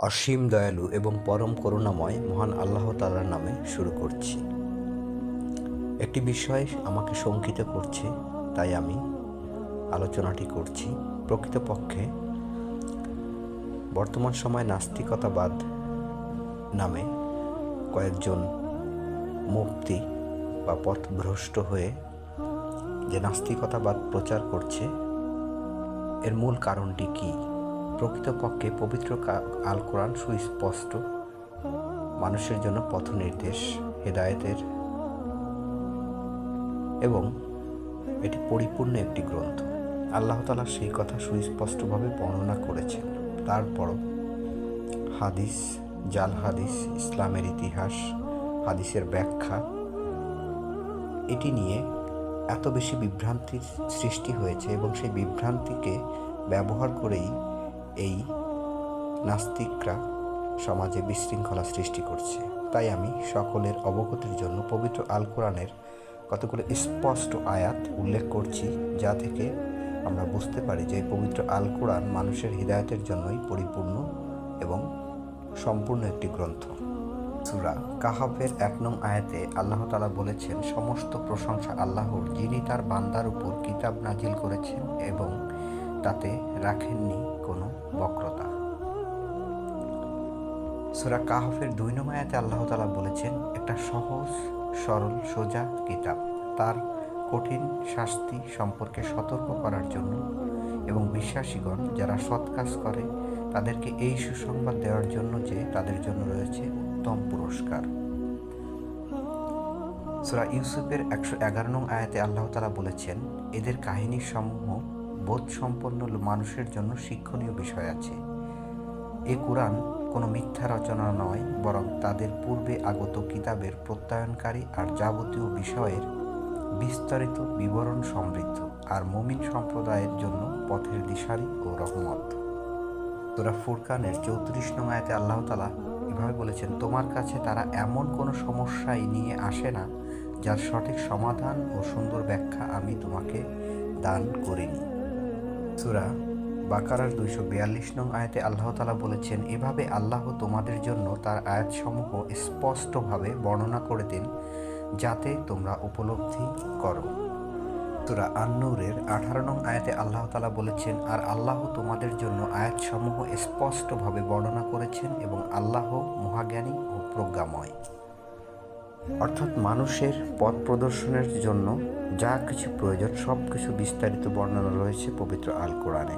অসীম দয়ালু এবং পরম করুণাময় মহান আল্লাহ তাআলার নামে শুরু করছি। একটি বিষয় আমাকে শঙ্কিত করছে, তাই আমি আলোচনাটি করছি। প্রকৃতপক্ষে বর্তমান সময় নাস্তিকতাবাদ নামে কয়েকজন মুফতি বা পথভ্রষ্ট হয়ে যে নাস্তিকতাবাদ প্রচার করছে, এর মূল কারণটি কী? প্রকৃতপক্ষে পবিত্র আল কোরআন সুস্পষ্ট মানুষের জন্য পথ নির্দেশ, হেদায়েতের, এবং এটি পরিপূর্ণ একটি গ্রন্থ। আল্লাহ তাআলা সেই কথা সুস্পষ্টভাবে বর্ণনা করেছেন। তারপরও হাদিস, জাল হাদিস, ইসলামের ইতিহাস, হাদিসের ব্যাখ্যা, এটি নিয়ে এত বেশি বিভ্রান্তির সৃষ্টি হয়েছে এবং সেই বিভ্রান্তিকে ব্যবহার করেই এই নাস্তিকরা সমাজে বিশৃঙ্খলা সৃষ্টি করছে। তাই আমি সকলের অবগতির জন্য পবিত্র আল কোরআনের কতগুলো স্পষ্ট আয়াত উল্লেখ করছি, যা থেকে আমরা বুঝতে পারি যে পবিত্র আল কোরআন মানুষের হিদায়াতের জন্যই পরিপূর্ণ এবং সম্পূর্ণ একটি গ্রন্থ। সূরা কাহফের ১ নং আয়াতে আল্লাহ তাআলা বলেছেন, সমস্ত প্রশংসা আল্লাহর, যিনি তার বান্দার উপর কিতাব নাজিল করেছেন এবং তাতে রাখেননি কোনো বক্রতা। সূরা কাহফের ২ নং আয়াতে আল্লাহ তাআলা বলেছেন, একটা সহজ সরল সোজা কিতাব, তার কঠিন শাস্তি সম্পর্কে সতর্ক করার জন্য এবং বিশ্বাসীগণ যারা সৎ কাজ করে তাদেরকে এই সুসংবাদ দেওয়ার জন্য যে তাদের জন্য রয়েছে উত্তম পুরস্কার। সূরা ইউসুফের ১১১ নং আয়াতে আল্লাহ তাআলা বলেছেন, এদের কাহিনী সমূহ বোধ সম্পন্ন মানুষের জন্য শিক্ষণীয় বিষয় আছে। এ কুরআন কোনো মিথ্যা রচনা নয়, বরং তাদের পূর্বে আগত কিতাবের প্রত্যয়নকারী আর যাবতীয় বিষয়ের বিস্তারিত বিবরণ সমৃদ্ধ, আর মুমিন সম্প্রদায়ের জন্য পথের দিশারি ও রহমত। সূরা ফুরকানের ৩৪ নং আয়াতে আল্লাহ তাআলা এভাবে বলেছেন, তোমার কাছে তারা এমন কোনো সমস্যাই নিয়ে আসে না যার সঠিক সমাধান ও সুন্দর ব্যাখ্যা আমি তোমাকে দান করিনি। সূরা বাকারার ২৪২ নং আয়াতে আল্লাহ তাআলা বলেছেন, এভাবে আল্লাহ তোমাদের জন্য তার আয়াতসমূহ স্পষ্টভাবে বর্ণনা করে দেন যাতে তোমরা উপলব্ধি করো। সূরা আন-নূরের ১৮ নং আয়াতে আল্লাহ তাআলা বলেছেন, আর আল্লাহ তোমাদের জন্য আয়াতসমূহ স্পষ্টভাবে বর্ণনা করেছেন এবং আল্লাহ মহাজ্ঞানী ও প্রজ্ঞাময়। অর্থাৎ মানুষের পথ প্রদর্শনের জন্য যা কিছু প্রয়োজন সব কিছু বিস্তারিত বর্ণনা রয়েছে পবিত্র আল কোরআনে।